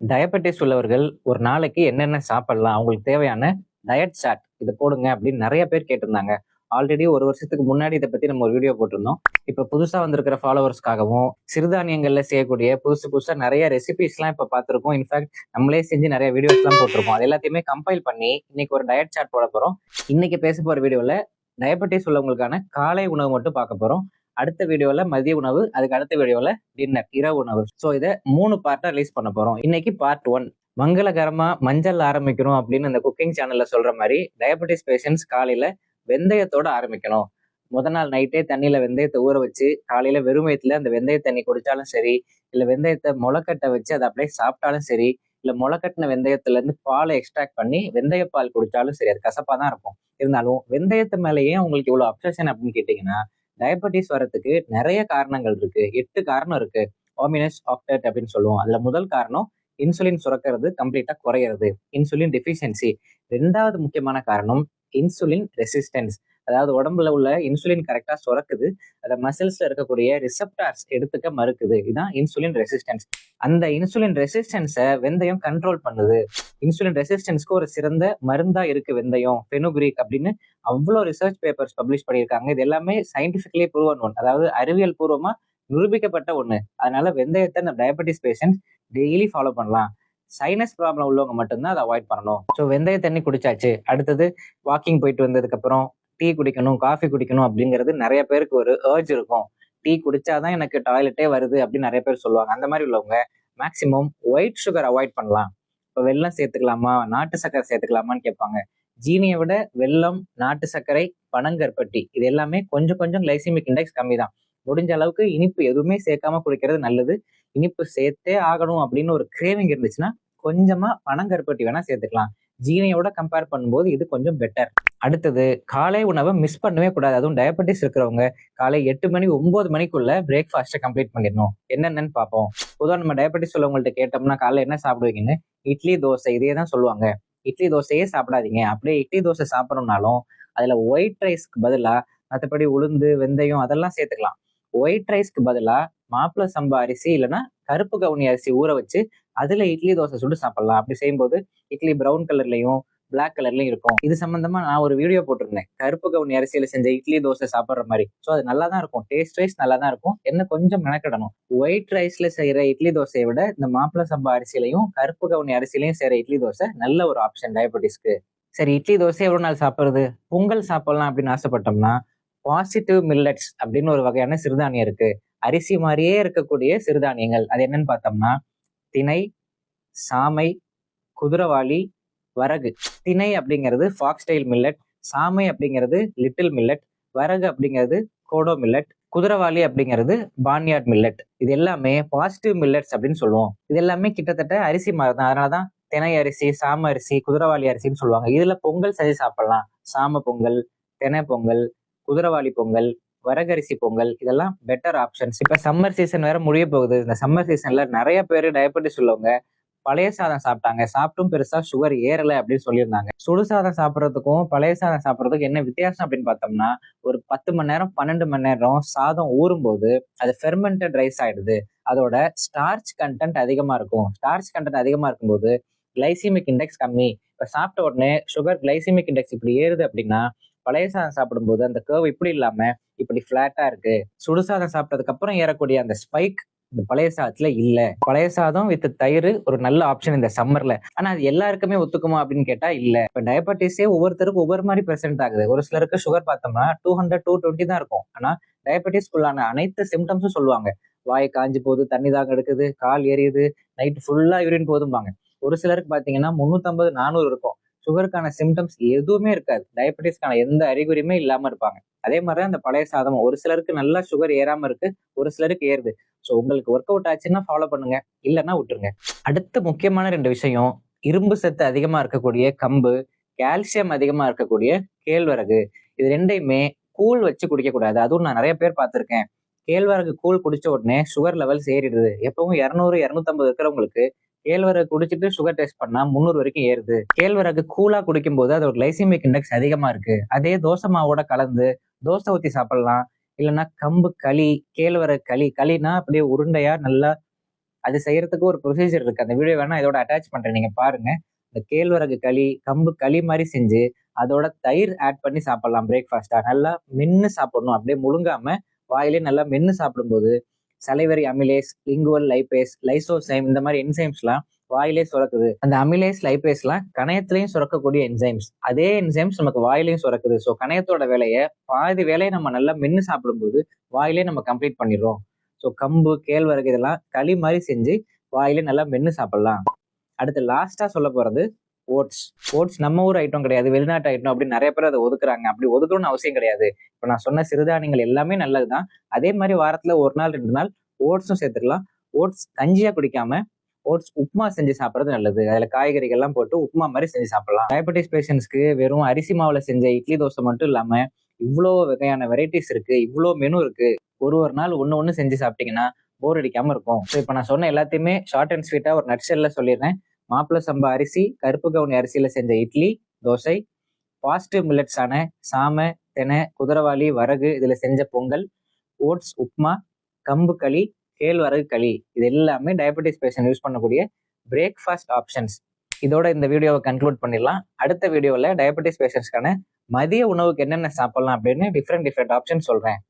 Diabetes உள்ளவர்கள் ஒரு நாளைக்கு என்னென்ன சாப்பிடலாம்? அவங்களுக்கு தேவையான டயட் சார்ட் இத போடுங்க அப்படின்னு நெறைய பேர் கேட்டிருந்தாங்க. ஆல்ரெடி 1 வருஷத்துக்கு முன்னாடி இத பத்தி நம்ம ஒரு வீடியோ போட்டிருந்தோம். இப்ப புதுசா வந்திருக்கிற ஃபாலோவர்ஸ்க்காகவும், சிறுதானியங்கள்ல செய்யக்கூடிய புதுசு புதுசா நெறைய ரெசிபீஸ்லாம் இப்ப பார்த்திருக்கோம். இன்ஃபாக்ட் நம்மளே செஞ்சு நெறைய வீடியோஸ்லாம் போட்டிருக்கோம். அது எல்லாத்தையுமே கம்பைல் பண்ணி இன்னைக்கு ஒரு டயட் சார்ட் போடப் போறோம். இன்னைக்கு பேச போற வீடியோல டயபெட்டிஸ் உள்ளவங்களுக்கான காலை உணவு மட்டும் பார்க்க போறோம். அடுத்த வீடியோல மதிய உணவு, அதுக்கு அடுத்த வீடியோல டின்னர், இரவு உணவு. சோ இத 3 பார்ட்டா ரிலீஸ் பண்ண போறோம். இன்னைக்கு பார்ட் 1. மங்களகரமா மஞ்சள் ஆரம்பிக்கணும் அப்படின்னு இந்த குக்கிங் சேனல்ல சொல்ற மாதிரி டயபெட்டிஸ் பேஷண்ட்ஸ் காலையில வெந்தயத்தோட ஆரம்பிக்கணும். நாள் நைட்டே தண்ணியில வெந்தயத்தை ஊற வச்சு காலையில வெறும் வயித்துல அந்த வெந்தய தண்ணி குடிச்சாலும் சரி, இல்ல வெந்தயத்தை முளைக்கட்ட வச்சு அதை அப்படியே சாப்பிட்டாலும் சரி, இல்ல முளைக்கட்டின வெந்தயத்துல இருந்து பாலை எக்ஸ்ட்ராக்ட் பண்ணி வெந்தய பால் குடிச்சாலும் சரி, அது கசப்பா தான் இருக்கும். இருந்தாலும் வெந்தயத்து மேல ஏன் உங்களுக்கு இவ்வளவு அப்சஷன் அப்படின்னு கேட்டீங்கன்னா, டயபெட்டிஸ் வரதுக்கு நிறைய காரணங்கள் இருக்கு. 8 காரணம் இருக்கு. ஹோமினஸ் ஆக்டேட் அப்படின்னு சொல்லுவோம். அதுல முதல் காரணம் இன்சுலின் சுரக்கிறது கம்ப்ளீட்டா குறையிறது, இன்சுலின் டெஃபிஷியன்சி. 2வது முக்கியமான காரணம் இன்சுலின் ரெசிஸ்டன்ஸ். அதாவது உடம்புல உள்ள இன்சுலின் கரெக்டா சுரக்குது, அதை மசில்ஸ்ல இருக்கக்கூடிய ரிசப்டார்ஸ் எடுத்துக்க மறுக்குது. இதுதான் இன்சுலின் ரெசிஸ்டன்ஸ். அந்த இன்சுலின் ரெசிஸ்டன்ஸை வெந்தயம் கண்ட்ரோல் பண்ணுது. இன்சுலின் ரெசிஸ்டன்ஸ்க்கு ஒரு சிறந்த மருந்தா இருக்கு வெந்தயம், ஃபெனுக்ரீக் அப்படின்னு அவ்வளோ ரிசர்ச் பேப்பர்ஸ் பப்ளிஷ் பண்ணியிருக்காங்க. இது எல்லாமே சயின்டிபிக்கலி ப்ரூவன் ஒன், அதாவது அறிவியல் பூர்வமா நிரூபிக்கப்பட்ட ஒண்ணு. அதனால வெந்தயத்தை இந்த டயபெட்டிஸ் பேஷண்ட் டெய்லி ஃபாலோ பண்ணலாம். சைனஸ் ப்ராப்ளம் உள்ளவங்க மட்டும்தான் அதை அவாய்ட் பண்ணணும். ஸோ வெந்தய தண்ணி குடிச்சாச்சு. அடுத்தது வாக்கிங் போயிட்டு வந்ததுக்கு அப்புறம் டீ குடிக்கணும், காஃபி குடிக்கணும் அப்படிங்கிறது நிறைய பேருக்கு ஒரு ஏர்ஜ் இருக்கும். டீ குடிச்சாதான் எனக்கு டாய்லெட்டே வருது அப்படின்னு நிறைய பேர் சொல்லுவாங்க. அந்த மாதிரி உள்ளவங்க மேக்சிமம் ஒயிட் சுகர் அவாய்ட் பண்ணலாம். இப்போ வெல்லம் சேர்த்துக்கலாமா, நாட்டு சர்க்கரை சேர்த்துக்கலாமான்னு கேட்பாங்க. ஜீனியை விட வெல்லம், நாட்டு சர்க்கரை, பனங்கற்பட்டி இது எல்லாமே கொஞ்சம் கொஞ்சம் கிளைசிமிக் இண்டெக்ஸ் கம்மி தான். முடிஞ்ச அளவுக்கு இனிப்பு எதுவுமே சேர்க்காம குடிக்கிறது நல்லது. இனிப்பு சேர்த்தே ஆகணும் அப்படின்னு ஒரு கிரேவிங் இருந்துச்சுன்னா கொஞ்சமா பனங்கற்பட்டி வேணா சேர்த்துக்கலாம். ஜீனியோட கம்பேர் பண்ணும்போது இது கொஞ்சம் பெட்டர். அடுத்தது காலை உணவை மிஸ் பண்ணவே கூடாது. அதுவும் டயபெட்டிஸ் இருக்கிறவங்க காலை 8 மணி 9 மணிக்குள்ள பிரேக்ஃபாஸ்ட்டை கம்ப்ளீட் பண்ணிடணும். என்னென்னு பார்ப்போம். பொதுவாக நம்ம டயபெட்டிஸ் உள்ளவங்கள்ட்ட கேட்டோம்னா காலைல என்ன சாப்பிடுவீங்கன்னு இட்லி தோசை இதே தான் சொல்லுவாங்க. இட்லி தோசையே சாப்பிடாதீங்க. அப்படியே இட்லி தோசை சாப்பிடணும்னாலும் அதுல ஒயிட் ரைஸ்க்கு பதிலா மற்றபடி உளுந்து, வெந்தயம் அதெல்லாம் சேர்த்துக்கலாம். ஒயிட் ரைஸ்க்கு பதிலா மாப்பிள சம்பா அரிசி இல்லைன்னா கருப்பு கவுனி அரிசி ஊற வச்சு அதுல இட்லி தோசை சுட்டு சாப்பிடலாம். அப்படி செய்யும்போது இட்லி பிரவுன் கலர்லயும் பிளாக் கலர்லயும் இருக்கும். இது சம்பந்தமா நான் ஒரு வீடியோ போட்டிருந்தேன், கருப்பு கவுனி அரிசியில செஞ்ச இட்லி தோசை சாப்பிட்ற மாதிரி. ஸோ அது நல்லா தான் இருக்கும், டேஸ்ட் வைஸ் நல்லா தான் இருக்கும். என்ன கொஞ்சம் மெனக்கிடணும். ஒயிட் ரைஸ்ல செய்யற இட்லி தோசையை விட இந்த மாப்பிள சம்பா அரிசியிலையும் கருப்பு கவுனி அரிசிலையும் செய்யற இட்லி தோசை நல்ல ஒரு ஆப்ஷன் டயபெட்டிஸ்க்கு. சரி, இட்லி தோசை எவ்வளவு நாள் சாப்பிடுறது? பொங்கல் சாப்பிடலாம் அப்படின்னு ஆசைப்பட்டோம்னா பாசிட்டிவ் மில்லட்ஸ் அப்படின்னு ஒரு வகையான சிறுதானியம் இருக்கு. அரிசி மாதிரியே இருக்கக்கூடிய சிறுதானியங்கள் அது என்னன்னு பார்த்தோம்னா திணை, சாமை, குதிரவாளி, வரகு. திணை அப்படிங்கிறது ஃபாக்ஸ்டைல் மில்லட், சாமை அப்படிங்கிறது லிட்டில் மில்லட், வரகு அப்படிங்கிறது கோடோ மில்லட், குதிரவாளி அப்படிங்கிறது பான்யார்ட் மில்லட். இது எல்லாமே பாசிட்டிவ் மில்லட்ஸ் அப்படின்னு சொல்லுவோம். இது எல்லாமே கிட்டத்தட்ட அரிசி மாதிரி தான். அதனாலதான் திணை அரிசி, சாம அரிசி, குதிரவாளி அரிசின்னு சொல்லுவாங்க. இதுல பொங்கல் செஞ்சு சாப்பிடலாம். சாம பொங்கல், திணை பொங்கல், குதிரவாளி பொங்கல், வரகரிசி பொங்கல் இதெல்லாம் பெட்டர் ஆப்ஷன்ஸ். இப்ப சம்மர் சீசன் வேற முடிய போகுது. இந்த சம்மர் சீசன்ல நிறைய பேர் டயபெட்டிஸ் உள்ளவங்க பழைய சாதம் சாப்பிட்டாங்க, சாப்பிட்டும் பெருசா சுகர் ஏறலை அப்படின்னு சொல்லியிருந்தாங்க. சுடு சாதம் சாப்பிட்றதுக்கும் பழைய சாதம் சாப்பிட்றதுக்கும் என்ன வித்தியாசம் அப்படின்னு பார்த்தோம்னா, ஒரு 10 மணி நேரம் 12 மணி நேரம் சாதம் ஊறும்போது அது ஃபெர்மெண்டட் ரைஸ் ஆயிடுது. அதோட ஸ்டார்ச் கண்டென்ட் அதிகமா இருக்கும். ஸ்டார்ச் கண்டென்ட் அதிகமா இருக்கும்போது கிளைசிமிக் இண்டெக்ஸ் கம்மி. இப்ப சாப்பிட்ட உடனே சுகர் கிளைசிமிக் இண்டெக்ஸ் இப்படி ஏறுது அப்படின்னா, பழைய சாதம் சாப்பிடும்போது அந்த கர்வ் இப்படி இல்லாம இப்படி பிளாட்டா இருக்கு. சுடுசாதம் சாப்பிட்டதுக்கு அப்புறம் ஏறக்கூடிய அந்த ஸ்பைக் இந்த பழைய சாதத்துல இல்ல. பழைய சாதம் வித் தயிர் ஒரு நல்ல ஆப்ஷன் இந்த சம்மர்ல. ஆனா அது எல்லாருக்குமே ஒத்துக்குமா அப்படின்னு கேட்டா இல்ல. இப்ப டயபெட்டிஸே ஒவ்வொருத்தருக்கும் ஒவ்வொரு மாதிரி பிரசன்ட் ஆகுது. ஒரு சிலருக்கு சுகர் பார்த்தோம்னா 200 220 தான் இருக்கும். ஆனா டயபெட்டிஸ்குள்ளான அனைத்து சிம்டம்ஸும் சொல்லுவாங்க. வாய் காஞ்சி போகுது, தண்ணி தாகம் எடுக்குது, கால் எரியுது, நைட் ஃபுல்லா யூரின் போதும்பாங்க. ஒரு சிலருக்கு பாத்தீங்கன்னா 350 400 இருக்கும். சுகருக்கான சிம்டம்ஸ் எதுவுமே இருக்காது. டயபெட்டிஸ்க்கான எந்த அறிகுறியுமே இல்லாம இருப்பாங்க. அதே மாதிரிதான் அந்த பழைய சாதம். ஒரு சிலருக்கு நல்லா சுகர் ஏறாம இருக்கு, ஒரு சிலருக்கு ஏறுது. ஸோ உங்களுக்கு ஒர்க் அவுட் ஆச்சுன்னா ஃபாலோ பண்ணுங்க, இல்லைன்னா விட்டுருங்க. அடுத்த முக்கியமான 2 விஷயம், இரும்பு சத்து அதிகமா இருக்கக்கூடிய கம்பு, கால்சியம் அதிகமா இருக்கக்கூடிய கேழ்வரகு. இது ரெண்டையுமே கூழ் வச்சு குடிக்க கூடாது. அதுவும் நான் நிறைய பேர் பார்த்திருக்கேன். கேழ்வரகு கூழ் குடிச்ச உடனே சுகர் லெவல்ஸ் ஏறிடுது. எப்பவும் 200 250 இருக்கிறவங்களுக்கு கேழ்வரகு குடிச்சிட்டு சுகர் டெஸ்ட் பண்ணா 300 வரைக்கும் ஏறுது. கேழ்வரகு கூலா குடிக்கும் போது அதோட கிளைசிமிக் இண்டெக்ஸ் அதிகமா இருக்கு. அதே தோசை மாவோட கலந்து தோசை ஊத்தி சாப்பிடலாம். இல்லைன்னா கம்பு களி, கேழ்வரகு களி. களினா அப்படியே உருண்டையா நல்லா அது செய்யறதுக்கு ஒரு ப்ரொசீஜர் இருக்கு. அந்த வீடியோ வேணா இதோட அட்டாச் பண்றேன், நீங்க பாருங்க. இந்த கேழ்வரகு களி, கம்பு களி மாதிரி செஞ்சு அதோட தயிர் ஆட் பண்ணி சாப்பிடலாம் பிரேக்ஃபாஸ்டா. நல்லா மென்னு சாப்பிடணும், அப்படியே முழுங்காம வாயிலே நல்லா மென்னு சாப்பிடும்போது salivary amylase, lingual lipase, lysozyme இந்த மாதிரி என்சைம்ஸ்லாம் வாயிலே சுரக்குது. அந்த அமிலேஸ் லைபேஸ்லாம் கணையத்திலையும் சுரக்கக்கூடிய என்சைம்ஸ். அதே என்சைம்ஸ் நமக்கு வாயிலையும் சுரக்குது. ஸோ கணையத்தோட வேலையை பாதி வேலையை நம்ம நல்லா மென்னு சாப்பிடும்போது வாயிலே நம்ம கம்ப்ளீட் பண்ணிடுறோம். ஸோ கம்பு, கேழ்வரகு இதெல்லாம் களி மாதிரி செஞ்சு வாயிலே நல்லா மென்னு சாப்பிடலாம். அடுத்து லாஸ்டா சொல்ல போறது ஓட்ஸ். ஓட்ஸ் நம்ம ஊர் ஐட்டம் கிடையாது, வெளிநாட்டு ஐட்டம் அப்படின்னு நிறைய பேர் அதை ஒதுக்குறாங்க. அப்படி ஒதுக்கணும்னு அவசியம் கிடையாது. இப்போ நான் சொன்ன சிறுதானியங்கள் எல்லாமே நல்லதுதான். அதே மாதிரி வாரத்துல 1 நாள் 2 நாள் ஓட்ஸும் சேர்த்துக்கலாம். ஓட்ஸ் கஞ்சியா குடிக்காம ஓட்ஸ் உப்புமா செஞ்சு சாப்பிட்றது நல்லது. அதுல காய்கறிகள்லாம் போட்டு உப்புமா மாதிரி செஞ்சு சாப்பிடலாம். டயபெட்டிஸ் பேஷண்ட்ஸ்க்கு வெறும் அரிசி மாவுல செஞ்ச இட்லி தோசை மட்டும் இல்லாம இவ்வளோ வகையான வெரைட்டிஸ் இருக்கு, இவ்வளோ மெனு இருக்கு. ஒரு நாள் ஒண்ணு செஞ்சு சாப்பிட்டீங்கன்னா போர் அடிக்காம இருக்கும். ஸோ இப்போ நான் சொன்ன எல்லாத்தையுமே ஷார்ட் அண்ட் ஸ்வீட்டா ஒரு நட்ஷெல்ல சொல்லிடுறேன். மாப்பிள்ளை சம்பா அரிசி, கருப்பு கவுனி அரிசியில செஞ்ச இட்லி தோசை, பாசிட்டிவ் மில்லட்ஸான சாமை, தெனை, குதிரவாளி, வரகு இதுல செஞ்ச பொங்கல், ஓட்ஸ் உப்மா, கம்பு களி, கேழ்வரகு களி, இது எல்லாமே டயபெட்டிஸ் பேஷண்ட் யூஸ் பண்ணக்கூடிய பிரேக்ஃபாஸ்ட் ஆப்ஷன்ஸ். இதோட இந்த வீடியோவை கன்க்ளூட் பண்ணிடலாம். அடுத்த வீடியோவில் டயபெட்டிஸ் பேஷண்ட்ஸ்க்கான மதிய உணவுக்கு என்னென்ன சாப்பிடலாம் அப்படின்னு டிஃப்ரெண்ட் ஆப்ஷன் சொல்றேன்.